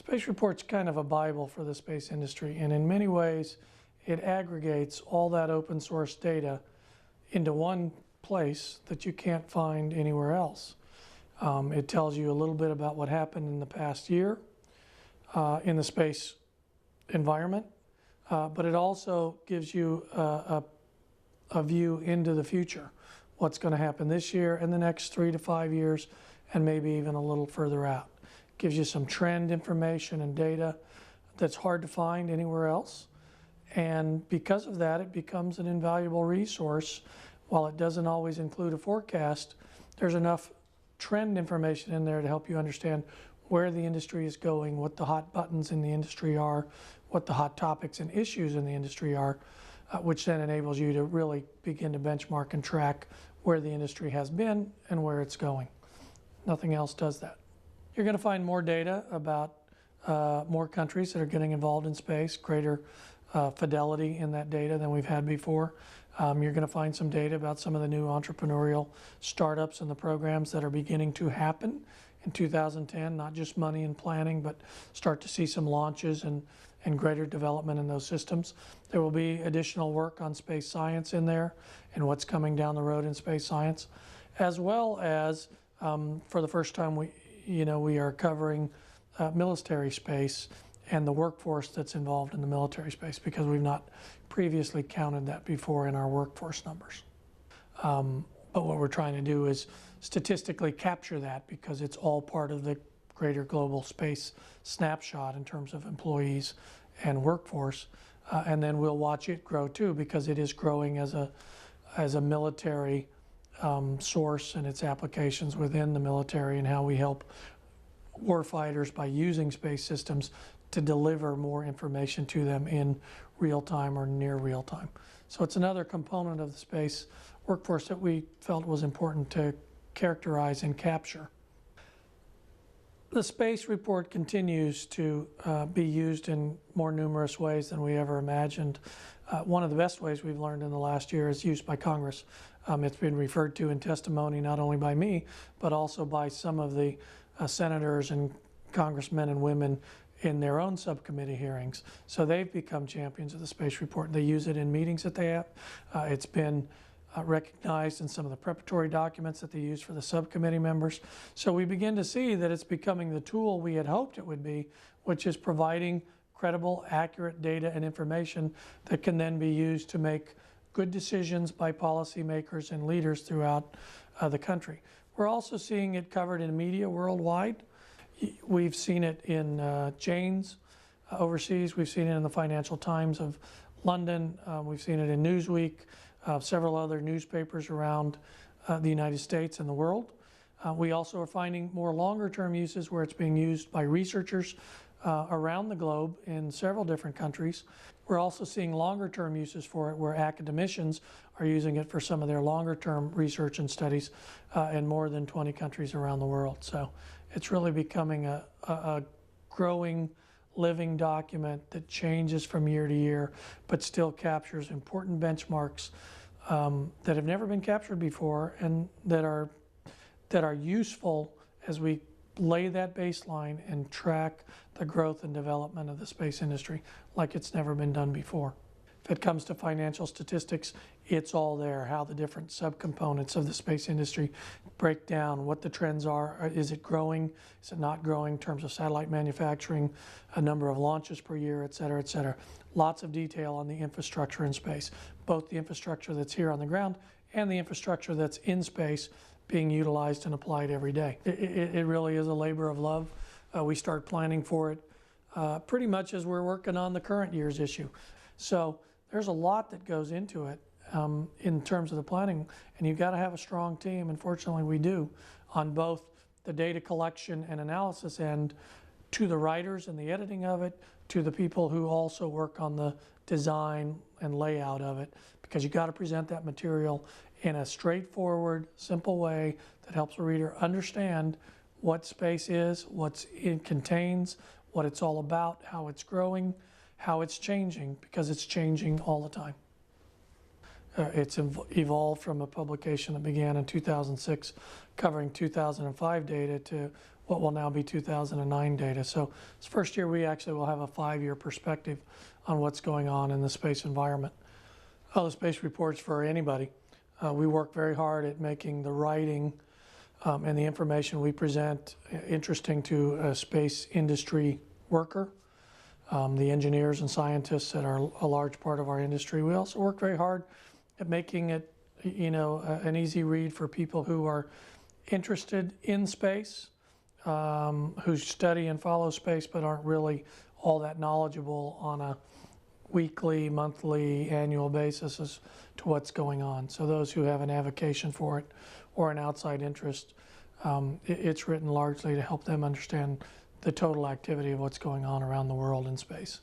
Space Report's kind of a Bible for the space industry, and in many ways, it aggregates all that open source data into one place that you can't find anywhere else. It tells you a little bit about what happened in the past year in the space environment, but it also gives you a view into the future, what's going to happen this year and the next 3 to 5 years, and maybe even a little further out. Gives you some trend information and data that's hard to find anywhere else. And because of that, it becomes an invaluable resource. While it doesn't always include a forecast, there's enough trend information in there to help you understand where the industry is going, what the hot buttons in the industry are, what the hot topics and issues in the industry are, which then enables you to really begin to benchmark and track where the industry has been and where it's going. Nothing else does that. You're going to find more data about more countries that are getting involved in space, greater fidelity in that data than we've had before. You're going to find some data about some of the new entrepreneurial startups and the programs that are beginning to happen in 2010, not just money and planning, but start to see some launches and greater development in those systems. There will be additional work on space science in there and what's coming down the road in space science, as well as for the first time we are covering military space and the workforce that's involved in the military space, because we've not previously counted that before in our workforce numbers. But what we're trying to do is statistically capture that, because it's all part of the greater global space snapshot in terms of employees and workforce. And then we'll watch it grow too, because it is growing as a military source and its applications within the military, and how we help warfighters by using space systems to deliver more information to them in real time or near real time. So it's another component of the space workforce that we felt was important to characterize and capture. The Space Report continues to be used in more numerous ways than we ever imagined. One of the best ways we've learned in the last year is use by Congress. It's been referred to in testimony not only by me, but also by some of the senators and congressmen and women in their own subcommittee hearings. So they've become champions of the Space Report. They use it in meetings that they have. It's been recognized in some of the preparatory documents that they use for the subcommittee members. So we begin to see that it's becoming the tool we had hoped it would be, which is providing credible, accurate data and information that can then be used to make good decisions by policymakers and leaders throughout the country. We're also seeing it covered in media worldwide. We've seen it in Jane's overseas. We've seen it in the Financial Times of London. We've seen it in Newsweek, several other newspapers around the United States and the world. We also are finding more longer-term uses where it's being used by researchers around the globe in several different countries. We're also seeing longer-term uses for it where academicians are using it for some of their longer-term research and studies in more than 20 countries around the world. So it's really becoming a growing, living document that changes from year to year, but still captures important benchmarks that have never been captured before, and that are useful as we lay that baseline and track the growth and development of the space industry like it's never been done before. If it comes to financial statistics, it's all there, how the different subcomponents of the space industry break down, what the trends are. Is it growing? Is it not growing in terms of satellite manufacturing, a number of launches per year, et cetera, et cetera. Lots of detail on the infrastructure in space, both the infrastructure that's here on the ground and the infrastructure that's in space being utilized and applied every day. It really is a labor of love. We start planning for it pretty much as we're working on the current year's issue. So there's a lot that goes into it in terms of the planning, and you've got to have a strong team, and fortunately we do, on both the data collection and analysis end, to the writers and the editing of it, to the people who also work on the design and layout of it, because you've got to present that material in a straightforward, simple way that helps a reader understand what space is, what it contains, what it's all about, how it's growing, how it's changing, because it's changing all the time. It's evolved from a publication that began in 2006 covering 2005 data to what will now be 2009 data. So this first year we actually will have a 5-year perspective on what's going on in the space environment. The space reports for anybody. We work very hard at making the writing and the information we present interesting to a space industry worker, the engineers and scientists that are a large part of our industry. We also work very hard at making it, an easy read for people who are interested in space, who study and follow space but aren't really all that knowledgeable on a weekly, monthly, annual basis as to what's going on. So those who have an avocation for it or an outside interest, it's written largely to help them understand the total activity of what's going on around the world in space.